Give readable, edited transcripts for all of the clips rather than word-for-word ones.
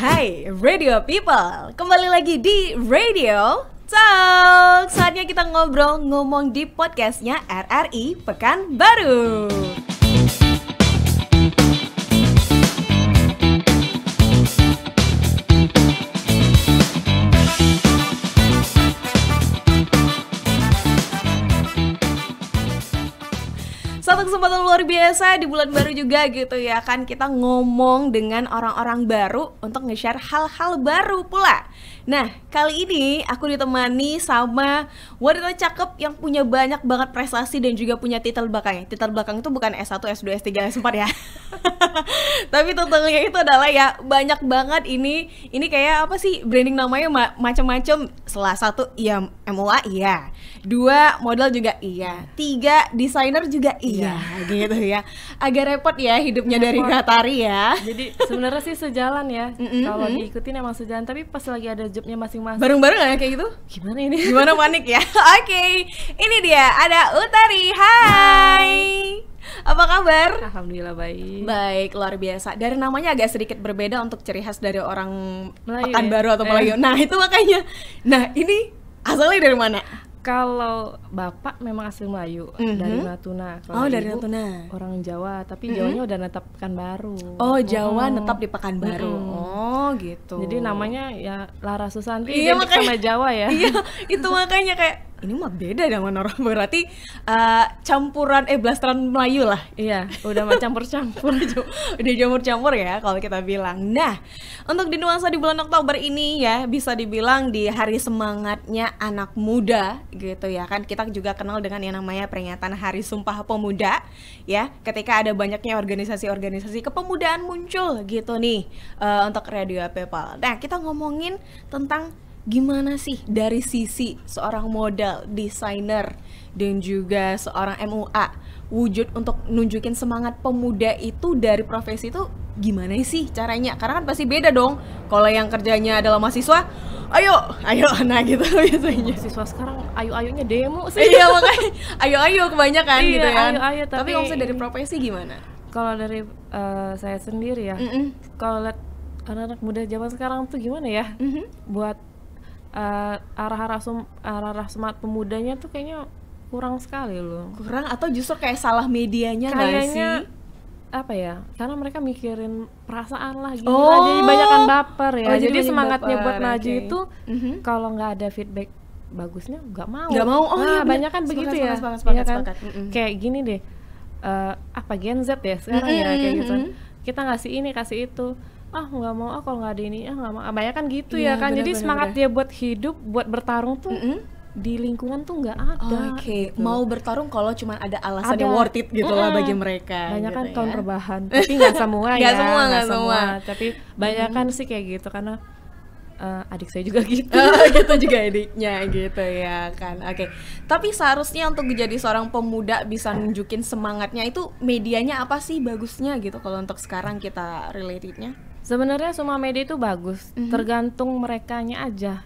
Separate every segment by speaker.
Speaker 1: Hai Radio People, kembali lagi di Radio Talk. Saatnya kita ngobrol ngomong di podcastnya RRI Pekanbaru. Satu kesempatan luar biasa di bulan baru juga gitu ya kan. Kita ngomong dengan orang-orang baru untuk nge-share hal-hal baru pula. Nah, kali ini aku ditemani sama wanita cakep yang punya banyak banget prestasi dan juga punya titel belakangnya. Titel belakang itu bukan S1, S2, S3, S4 ya. Tapi titelnya itu adalah ya banyak banget ini kayak apa sih, branding namanya macam-macam. Salah satu ya MUA iya. 2 model juga iya. 3 desainer juga iya, gitu ya. Agak repot ya hidupnya dari Katari ya.
Speaker 2: Jadi sebenarnya sih sejalan ya. Kalau diikutin emang sejalan, tapi pas lagi ada jobnya masing-masing.
Speaker 1: Bareng-bareng ya kayak gitu?
Speaker 2: Gimana ini?
Speaker 1: Gimana panik ya? Oke, ini dia ada Utari. Hai. Apa kabar?
Speaker 2: Alhamdulillah baik.
Speaker 1: Baik, luar biasa. Dari namanya agak sedikit berbeda untuk ciri khas dari orang
Speaker 2: Melayu
Speaker 1: Pekanbaru
Speaker 2: ya?
Speaker 1: atau Melayu. Nah, itu makanya. Nah, ini asalnya dari mana?
Speaker 2: Kalau bapak memang asli Melayu, dari Natuna. Kalau
Speaker 1: dari
Speaker 2: ibu
Speaker 1: Natuna.
Speaker 2: orang Jawa, tapi Jawanya udah netap Pekanbaru.
Speaker 1: Oh, Jawa netap di Pekanbaru. Oh, gitu.
Speaker 2: Jadi namanya ya Lara Susanti,
Speaker 1: Iya,
Speaker 2: identik sama Jawa ya.
Speaker 1: Iya, itu makanya kayak ini mah beda dengan orang, berarti campuran blasteran Melayu lah.
Speaker 2: Iya, udah mah campur-campur.
Speaker 1: Udah campur-campur ya kalau kita bilang. Nah, untuk di nuansa di bulan Oktober ini ya, bisa dibilang di hari semangatnya anak muda gitu ya kan. Kita juga kenal dengan yang namanya peringatan Hari Sumpah Pemuda ya. Ketika ada banyaknya organisasi-organisasi kepemudaan muncul gitu nih untuk Radio People. Nah, kita ngomongin tentang gimana sih dari sisi seorang model, desainer, dan juga seorang MUA wujud untuk nunjukin semangat pemuda itu dari profesi itu gimana sih caranya? Karena kan pasti beda dong. Kalau yang kerjanya adalah mahasiswa, ayo, nah gitu biasanya.
Speaker 2: Siswa sekarang ayu-ayunya demo sih.
Speaker 1: Iya makanya, ayo kebanyakan
Speaker 2: Iya,
Speaker 1: gitu kan.
Speaker 2: ayu-ayu,
Speaker 1: Tapi kalau misalnya dari profesi gimana?
Speaker 2: Kalau dari saya sendiri ya, kalau lihat anak-anak muda zaman sekarang tuh gimana ya, buat arah-arah semangat pemudanya tuh kayaknya kurang sekali loh.
Speaker 1: Kurang atau justru kayak salah medianya nggak sih?
Speaker 2: Kayaknya apa ya? Karena mereka mikirin perasaan lah, gini lah, jadi banyakan baper ya. Jadi semangatnya buat maju itu kalau nggak ada feedback bagusnya nggak mau.
Speaker 1: Oh iya,
Speaker 2: banyak kan begitu ya.
Speaker 1: Sepakat.
Speaker 2: Kayak gini deh. Apa Gen Z ya sekarang ya kayak gitu. Kita ngasih ini, kasih itu. Nggak mau, kalau nggak ada ini, nggak mau. Banyak kan gitu ya kan. Jadi semangat dia buat hidup, buat bertarung tuh di lingkungan tuh nggak ada.
Speaker 1: Gitu. Mau bertarung kalau cuma ada alasannya worth it gitu lah bagi mereka.
Speaker 2: Banyak kan
Speaker 1: gitu
Speaker 2: tahun rebahan, tapi nggak semua ya.
Speaker 1: Nggak semua.
Speaker 2: Tapi banyak kan sih kayak gitu karena adik saya juga gitu.
Speaker 1: Gitu juga adiknya gitu ya kan. Oke. Tapi seharusnya untuk menjadi seorang pemuda bisa nunjukin semangatnya itu medianya apa sih bagusnya gitu kalau untuk sekarang kita relatednya?
Speaker 2: Sebenarnya semua media itu bagus, tergantung merekanya aja.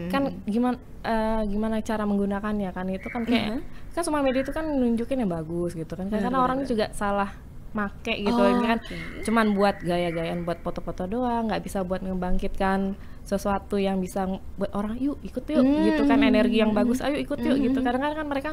Speaker 2: Kan gimana cara menggunakannya kan, itu kan kayak kan semua media itu kan nunjukin yang bagus gitu kan. Karena orang juga salah make gitu, ini kan cuman buat gaya-gayaan, buat foto-foto doang, nggak bisa buat membangkitkan sesuatu yang bisa buat orang yuk ikut yuk gitu kan, energi yang bagus, ayo ikut yuk gitu. Kadang-kadang kan mereka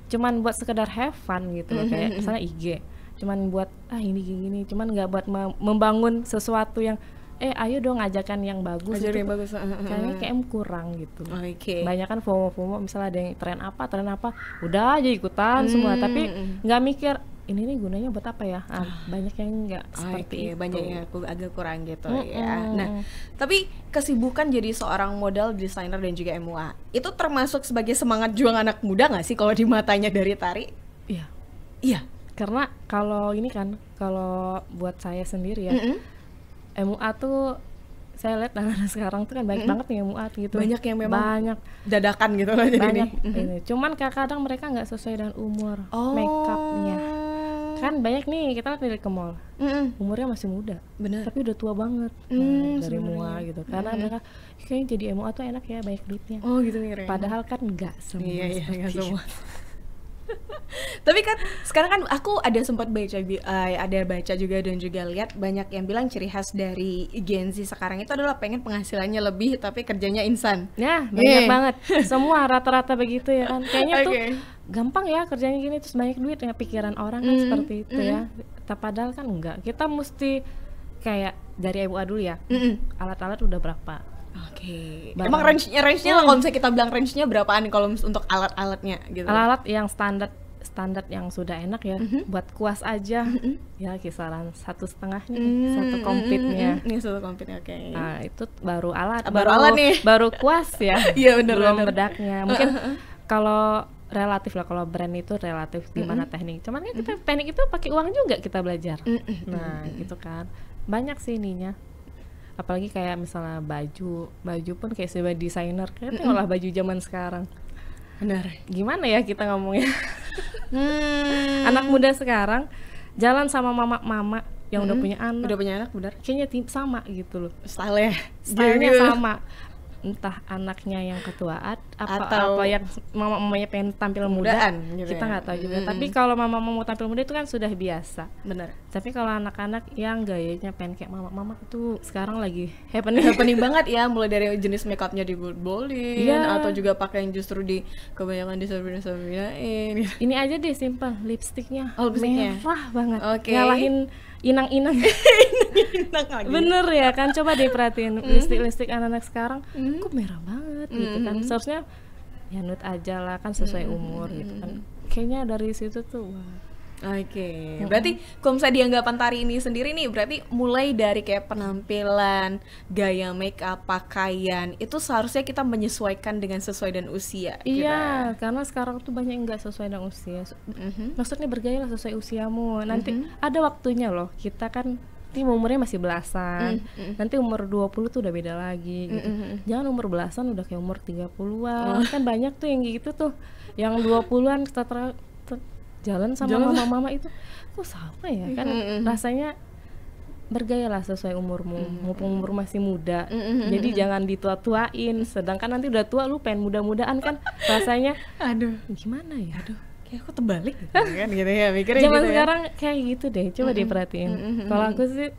Speaker 2: cuman buat sekedar have fun gitu, kayak misalnya IG cuman buat ini gini, cuman nggak buat membangun sesuatu yang ayo dong ajakan yang bagus.
Speaker 1: Ajakan yang bagus.
Speaker 2: Kayaknya kayak kurang gitu.
Speaker 1: Oke.
Speaker 2: Banyak kan FOMO misalnya ada yang tren apa, udah aja ikutan semua, tapi nggak mikir ini nih gunanya buat apa ya. Banyak yang nggak seperti itu.
Speaker 1: Banyak yang agak kurang gitu ya. Nah, tapi kesibukan jadi seorang model, desainer dan juga MUA itu termasuk sebagai semangat juang anak muda nggak sih kalau di matanya dari Tari? Iya.
Speaker 2: Karena kalau ini kan, kalau buat saya sendiri ya, MUA tuh saya lihat anak-anak sekarang tuh kan banyak banget nih MUA gitu.
Speaker 1: Banyak yang memang dadakan gitu lah jadi
Speaker 2: banyak ini. Cuman kadang mereka nggak sesuai dengan umur makeupnya. Kan banyak nih kita lihat ke mall, umurnya masih muda, tapi udah tua banget dari MUA gitu. Karena mereka kayaknya jadi MUA tuh enak ya, banyak duitnya.
Speaker 1: Gitu mikirnya.
Speaker 2: Padahal kan nggak semua.
Speaker 1: Iya, nggak semua.
Speaker 2: Seperti itu. Banyak kan begitu ya.
Speaker 1: Iya. Tapi kan sekarang kan aku ada sempat baca ada baca juga dan juga lihat banyak yang bilang ciri khas dari Gen Z sekarang itu adalah pengen penghasilannya lebih tapi kerjanya instan.
Speaker 2: Ya, banyak banget. Semua rata-rata begitu ya kan. Kayaknya tuh gampang ya kerjanya gini terus banyak duit ya, pikiran orang kan seperti itu ya. Padahal kan enggak. Kita mesti kayak dari EWA dulu ya. Alat-alat udah berapa?
Speaker 1: Oke. Emang range-nya lah kalau misalnya kita bilang range-nya berapaan kalau untuk alat-alatnya gitu.
Speaker 2: Alat-alat yang standar yang sudah enak ya, buat kuas aja ya kisaran 1,5 nih satu kompitnya.
Speaker 1: Ini satu kompit, oke.
Speaker 2: Nah itu baru alat,
Speaker 1: alat nih.
Speaker 2: Baru kuas ya.
Speaker 1: Iya benar.
Speaker 2: Belum bedaknya. Mungkin kalau relatif lah, kalau brand itu relatif gimana teknik. Cuman kan kita teknik itu pakai uang juga kita belajar. Nah gitu kan, banyak sih ininya. Apalagi kayak misalnya baju pun kayak sebagai desainer, kayak tengoklah baju zaman sekarang.
Speaker 1: Benar.
Speaker 2: Gimana ya kita ngomongnya? Anak muda sekarang jalan sama mama yang udah punya anak,
Speaker 1: benar.
Speaker 2: Kayaknya sama gitu loh.
Speaker 1: Stylenya
Speaker 2: sama. Entah anaknya yang ketuaan atau yang mamanya pengen tampil muda gitu, kita nggak tahu juga. Tapi kalau mama mau tampil muda itu kan sudah biasa.
Speaker 1: Benar.
Speaker 2: Tapi kalau anak-anak yang gayanya pengen kayak mama itu sekarang lagi happening
Speaker 1: banget ya, mulai dari jenis makeupnya dibolin atau juga pakai yang justru kebanyakan disobrin-sobrinain.
Speaker 2: Ini aja deh simpel, lipstiknya merah banget. Ngalahin inang-inang.
Speaker 1: Lagi.
Speaker 2: Bener ya kan, coba deh perhatiin lipstik anak-anak sekarang kok merah banget gitu kan. Seharusnya ya nude aja lah kan, sesuai umur gitu kan. Kayaknya dari situ tuh
Speaker 1: Berarti kalau misalnya dianggapan Tari ini sendiri nih, berarti mulai dari kayak penampilan, gaya make up, pakaian, itu seharusnya kita menyesuaikan dengan sesuai dan usia.
Speaker 2: Iya, karena sekarang tuh banyak yang nggak sesuai dengan usia. Maksudnya bergayalah sesuai usiamu. Nanti ada waktunya loh, kita kan umurnya masih belasan, nanti umur 20 tuh udah beda lagi gitu. Jangan umur belasan udah kayak umur 30-an. Kan banyak tuh yang gitu tuh, yang 20-an jalan sama mama itu kok sama ya kan. Rasanya bergayalah sesuai umurmu, mumpung umur masih muda. Jadi jangan ditua-tuain, sedangkan nanti udah tua lu pengen muda-mudaan kan rasanya.
Speaker 1: Aduh,
Speaker 2: gimana ya?
Speaker 1: Kayak aku terbalik gitu kan gitu ya, mikirnya
Speaker 2: zaman
Speaker 1: gitu
Speaker 2: sekarang kayak gitu deh, coba diperhatiin. Kalau aku sih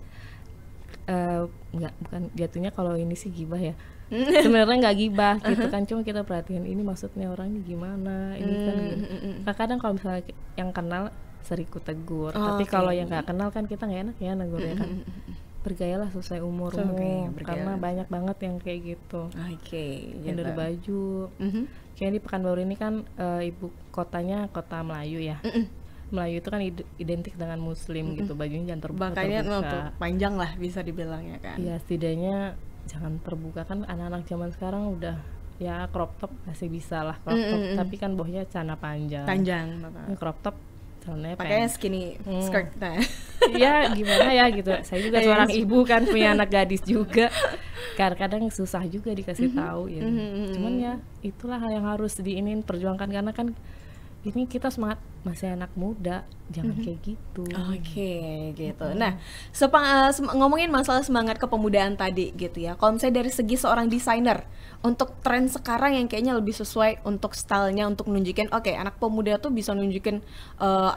Speaker 2: bukan jatuhnya kalau ini sih gibah ya. Sebenarnya nggak gibah gitu kan, cuma kita perhatiin ini maksudnya orangnya gimana, ini kan gitu. Kadang kalau misalnya yang kenal sering ku tegur, tapi kalau yang nggak kenal kan kita nggak enak ya negur ya kan. Bergayalah sesuai umurmu, karena banyak banget yang kayak gitu. Yang dari baju, kayak di Pekanbaru ini kan ibu kotanya kota Melayu ya. Melayu itu kan identik dengan Muslim gitu, bajunya jangan terbuka.
Speaker 1: Panjang lah bisa dibilang ya kan.
Speaker 2: Iya, setidaknya jangan terbuka kan. Anak-anak zaman sekarang udah ya crop top masih bisa lah crop top, tapi kan bawahnya celana panjang. Crop top celananya
Speaker 1: pakainya skinny skirt.
Speaker 2: Iya gimana ya gitu. Saya juga seorang ibu kan, punya anak gadis juga. Kadang-kadang susah juga dikasih tahu ya. Cuman ya itulah hal yang harus perjuangkan, karena kan ini kita semangat masih anak muda, jangan kayak gitu.
Speaker 1: Gitu. Nah, ngomongin masalah semangat kepemudaan tadi gitu ya. Kalau misalnya dari segi seorang desainer, untuk tren sekarang yang kayaknya lebih sesuai untuk stylenya, untuk nunjukin anak pemuda tuh bisa nunjukin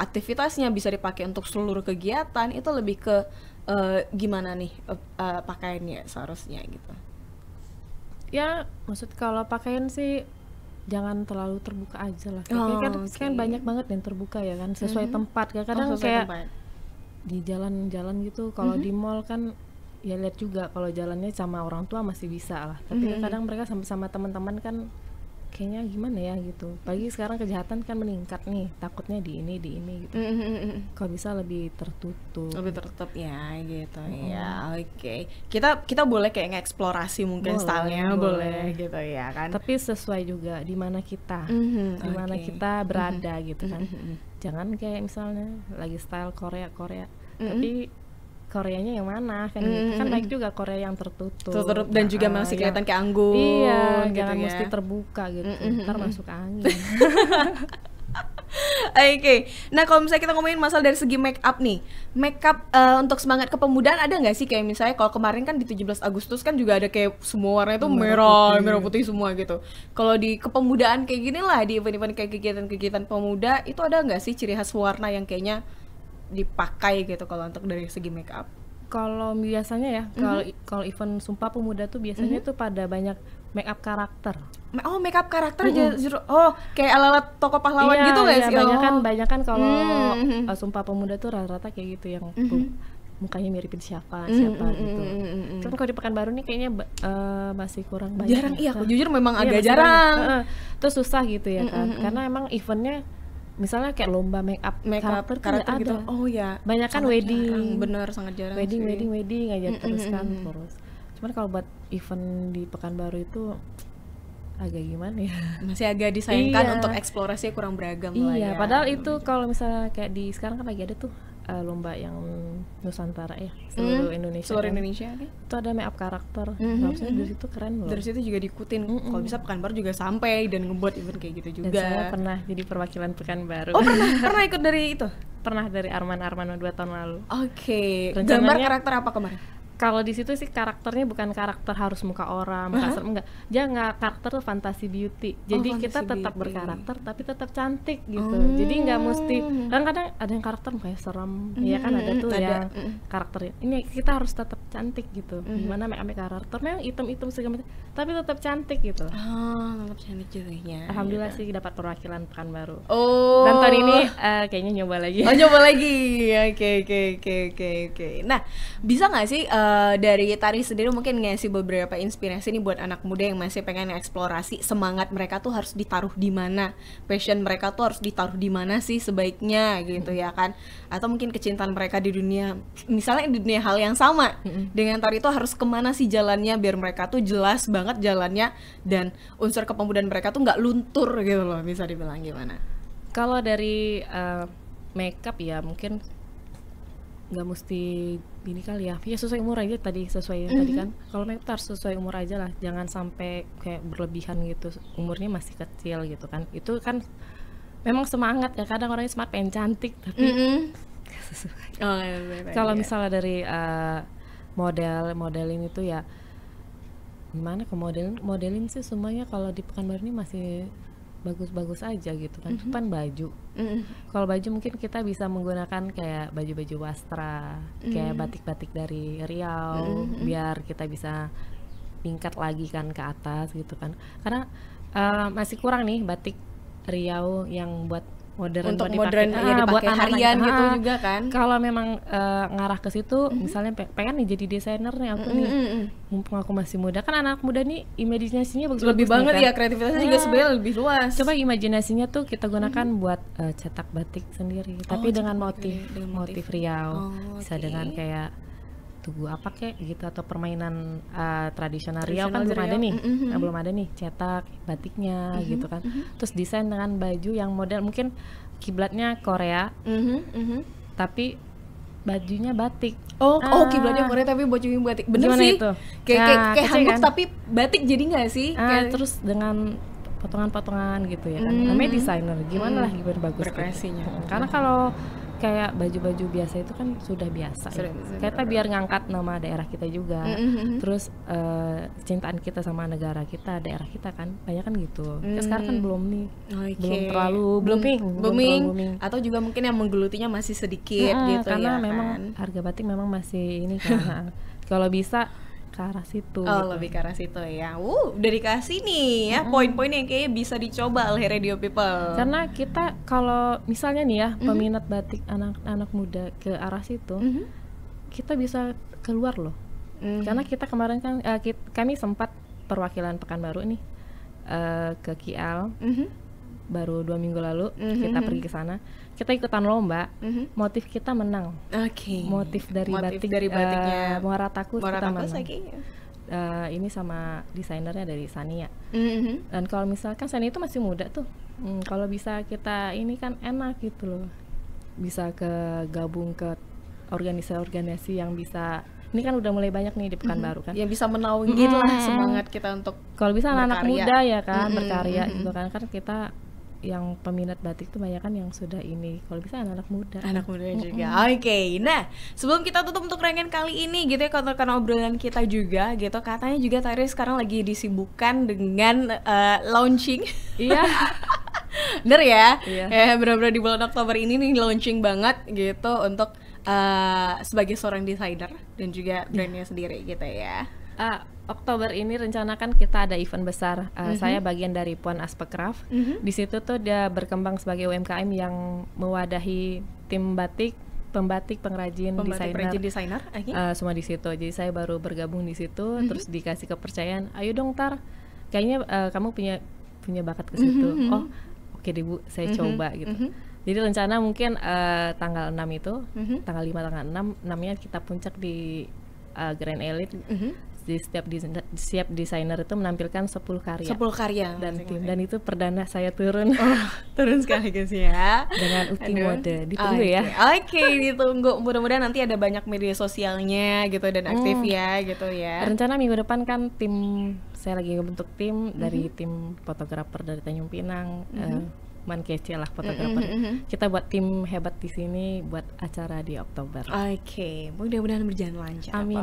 Speaker 1: aktivitasnya, bisa dipakai untuk seluruh kegiatan, itu lebih ke gimana nih pakaiannya seharusnya gitu.
Speaker 2: Ya, maksud kalau pakaian sih jangan terlalu terbuka aja lah. Kan banyak banget yang terbuka ya kan, sesuai tempat. Kadang kayak di jalan-jalan gitu, kalau di mall kan ya lihat juga kalau jalannya sama orang tua masih bisa lah. Tapi kadang mereka sama teman-teman kan kayaknya gimana ya gitu. Pagi sekarang kejahatan kan meningkat nih, takutnya di ini gitu. Kalau bisa lebih tertutup
Speaker 1: ya gitu. Ya kita boleh kayak ngeksplorasi mungkin stylenya boleh gitu ya kan,
Speaker 2: tapi sesuai juga di mana kita kita berada gitu kan. Jangan kayak misalnya lagi style Korea tapi Koreanya yang mana kan gitu. Kan baik juga Korea yang tertutup
Speaker 1: dan juga masih kelihatan kayak anggun.
Speaker 2: Iya,
Speaker 1: gitu
Speaker 2: jangan
Speaker 1: ya.
Speaker 2: mesti terbuka gitu. Ntar masuk angin.
Speaker 1: Oke, nah kalau misalnya kita ngomongin masalah dari segi make up nih, make up untuk semangat kepemudaan ada nggak sih, kayak misalnya kalau kemarin kan di 17 Agustus kan juga ada kayak semua warna itu merah putih semua gitu. Kalau di kepemudaan kayak gini lah, di event-event kayak kegiatan-kegiatan pemuda itu ada nggak sih ciri khas warna yang kayaknya dipakai gitu kalau untuk dari segi make up?
Speaker 2: Kalau biasanya ya, kalau event Sumpah Pemuda tuh biasanya tuh pada banyak make up karakter.
Speaker 1: Oh, make up karakter oh, kayak ala-ala tokoh pahlawan gitu nggak sih?
Speaker 2: Banyak kan kalau Sumpah Pemuda tuh rata-rata kayak gitu yang mukanya miripin siapa gitu. Cuman kalau di Pekanbaru nih kayaknya masih kurang banyak.
Speaker 1: Jarang, iya, aku jujur memang agak jarang.
Speaker 2: Terus susah gitu ya kan, karena emang eventnya misalnya kayak lomba make up karakter gitu.
Speaker 1: Oh ya.
Speaker 2: Banyak kan wedding.
Speaker 1: Bener, sangat jarang.
Speaker 2: Wedding aja terus kan terus. Cuman kalau buat event di Pekanbaru itu agak gimana ya?
Speaker 1: Masih agak disayangkan untuk eksplorasinya kurang beragam lah ya.
Speaker 2: Iya, padahal itu kalau misalnya kayak di sekarang kan lagi ada tuh lomba yang Nusantara ya, seluruh Indonesia.
Speaker 1: Seluruh Indonesia.
Speaker 2: Itu ada make up karakter. Harusnya dari situ keren loh.
Speaker 1: Dari situ juga diikutin. Kalau bisa Pekanbaru juga sampai dan ngebuat event kayak gitu juga.
Speaker 2: Dan saya pernah jadi perwakilan Pekanbaru.
Speaker 1: Oh, pernah ikut dari itu?
Speaker 2: Pernah dari Arman 2 tahun lalu.
Speaker 1: Oke. Gambar karakter apa kemarin?
Speaker 2: Kalau di situ sih karakternya bukan karakter harus muka orang, muka serem, enggak. Dia nggak, karakter tuh fantasi beauty. Jadi kita tetap berkarakter tapi tetap cantik gitu. Jadi nggak mesti, kadang-kadang ada yang karakter mukanya serem, ya kan ada tuh yang karakternya. Ini kita harus tetap cantik gitu. Gimana make karakter memang hitam-hitam segala macam, tapi tetap cantik gitu.
Speaker 1: Tetap cantik jadinya.
Speaker 2: Alhamdulillah sih dapat perwakilan Pekanbaru. Dan
Speaker 1: Oh.
Speaker 2: tahun ini kayaknya nyoba lagi.
Speaker 1: Oh, nyoba lagi. Oke. Nah, bisa nggak sih dari Tari sendiri mungkin ngasih beberapa inspirasi nih buat anak muda yang masih pengen eksplorasi, semangat mereka tuh harus ditaruh di mana, passion mereka tuh harus ditaruh di mana sih sebaiknya gitu ya kan? Atau mungkin kecintaan mereka di dunia, misalnya di dunia hal yang sama dengan Tari itu harus kemana sih jalannya biar mereka tuh jelas banget jalannya dan unsur kepemudaan mereka tuh nggak luntur gitu loh, bisa dibilang gimana?
Speaker 2: Kalau dari makeup ya mungkin nggak mesti ini kali ya sesuai umur aja tadi, sesuai yang tadi kan. Kalau makeup harus sesuai umur aja lah, jangan sampai kayak berlebihan gitu, umurnya masih kecil gitu kan. Itu kan memang semangat ya, kadang orangnya semangat pengen cantik tapi nggak sesuai. Kalau misalnya dari modelin itu ya gimana, ke modelin sih semuanya kalau di Pekanbaru ini masih bagus-bagus aja gitu kan. Cuman baju, kalau baju mungkin kita bisa menggunakan kayak baju-baju wastra, kayak batik-batik dari Riau, biar kita bisa tingkat lagi kan ke atas gitu kan. Karena masih kurang nih batik Riau yang buat modern,
Speaker 1: untuk
Speaker 2: buat
Speaker 1: modern
Speaker 2: dipakai,
Speaker 1: buat harian gitu
Speaker 2: juga.
Speaker 1: juga kan.
Speaker 2: Kalau memang ngarah ke situ, misalnya pengen nih jadi desainer nih aku nih, mumpung aku masih muda kan, anak muda nih imajinasinya bagus
Speaker 1: Lebih banget
Speaker 2: kan?
Speaker 1: ya, kreativitasnya juga sebenarnya lebih luas.
Speaker 2: Coba imajinasinya tuh kita gunakan buat cetak batik sendiri, tapi dengan motif Riau, bisa dengan kayak tugu apa kek gitu, atau permainan tradisional Riau kan belum ada nih, belum ada nih cetak batiknya gitu kan. Terus desain dengan baju yang model mungkin kiblatnya Korea, tapi bajunya batik.
Speaker 1: Oh, kiblatnya Korea tapi bajunya batik. Bener
Speaker 2: gimana
Speaker 1: sih.
Speaker 2: Itu?
Speaker 1: Kayak hanbok
Speaker 2: kan?
Speaker 1: tapi batik jadi nggak sih?
Speaker 2: Terus dengan potongan-potongan gitu ya kan. Namanya desainer, gimana bagus
Speaker 1: berkreasinya.
Speaker 2: Karena kalau kayak baju-baju biasa itu kan sudah biasa ya. Kita biar ngangkat nama daerah kita juga. Terus cintaan kita sama negara kita, daerah kita kan banyak kan gitu. Sekarang kan belum nih, belum terlalu booming,
Speaker 1: atau juga mungkin yang menggelutinya masih sedikit gitu
Speaker 2: karena
Speaker 1: ya
Speaker 2: memang
Speaker 1: kan?
Speaker 2: harga batik memang masih ini kan. Kalau bisa ke arah situ.
Speaker 1: Oh, gitu. Lebih ke arah situ ya. Udah dikasih nih ya poin-poin yang kayaknya bisa dicoba oleh Radio People.
Speaker 2: Karena kita kalau misalnya nih ya peminat batik anak-anak muda ke arah situ, kita bisa keluar loh. Karena kita kemarin kan kami sempat perwakilan Pekanbaru nih ke Kial. Baru 2 minggu lalu kita pergi ke sana, kita ikutan lomba, motif kita menang. Motif dari batiknya Muaratakus kita menang. Ini sama desainernya dari Sania. Dan kalau misalkan Sania itu masih muda tuh, kalau bisa kita ini kan enak gitu loh, bisa gabung ke organisasi-organisasi yang bisa. Ini kan udah mulai banyak nih di Pekanbaru kan,
Speaker 1: yang bisa menaungi lah semangat kita untuk
Speaker 2: kalau bisa anak-anak muda ya kan berkarya gitu kan kita yang peminat batik tuh banyak kan yang sudah ini, kalau bisa anak-anak muda.
Speaker 1: Anak muda juga. Oke. Nah, sebelum kita tutup untuk rangkaian kali ini gitu ya, karena obrolan kita juga gitu, katanya juga Tari sekarang lagi disibukkan dengan launching.
Speaker 2: Iya.
Speaker 1: Bener ya?
Speaker 2: Iya.
Speaker 1: Bener-bener di bulan Oktober ini nih launching banget gitu untuk sebagai seorang desainer dan juga brandnya sendiri gitu ya.
Speaker 2: Oktober ini rencanakan kita ada event besar. Saya bagian dari Puan Aspekcraft. Di situ tuh dia berkembang sebagai UMKM yang mewadahi tim batik, pembatik, pengrajin, desainer. Semua di situ. Jadi saya baru bergabung di situ, terus dikasih kepercayaan. Ayo dong Tar, kayaknya kamu punya bakat ke situ. Oh, oke deh Bu, saya coba gitu. Jadi rencana mungkin tanggal 6 itu, tanggal 5, tanggal 6-nya kita puncak di Grand Elite. Di setiap desainer itu menampilkan 10 karya dan tim, dan itu perdana saya turun.
Speaker 1: Turun sekaligus ya
Speaker 2: dengan Uki Mode. Ditunggu ya.
Speaker 1: Oke, ditunggu. Mudah-mudahan nanti ada banyak media sosialnya gitu dan aktif ya gitu ya.
Speaker 2: Rencana minggu depan kan saya lagi membentuk tim dari tim fotografer dari Tanjung Pinang. Man kece lah fotografer. Kita buat tim hebat di sini buat acara di Oktober.
Speaker 1: Oke, mudah-mudahan berjalan lancar.
Speaker 2: Amin.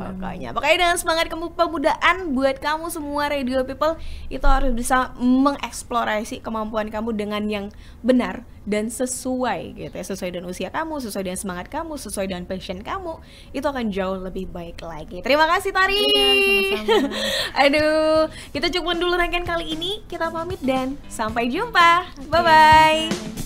Speaker 1: Pokoknya dengan semangat kepemudaan buat kamu semua Radio People itu harus bisa mengeksplorasi kemampuan kamu dengan yang benar dan sesuai gitu ya, sesuai dengan usia kamu, sesuai dengan semangat kamu, sesuai dengan passion kamu, itu akan jauh lebih baik lagi. Terima kasih Tari.
Speaker 2: Sama-sama.
Speaker 1: Aduh, kita cukupin dulu rangkaian kali ini. Kita pamit dan sampai jumpa. Bye-bye.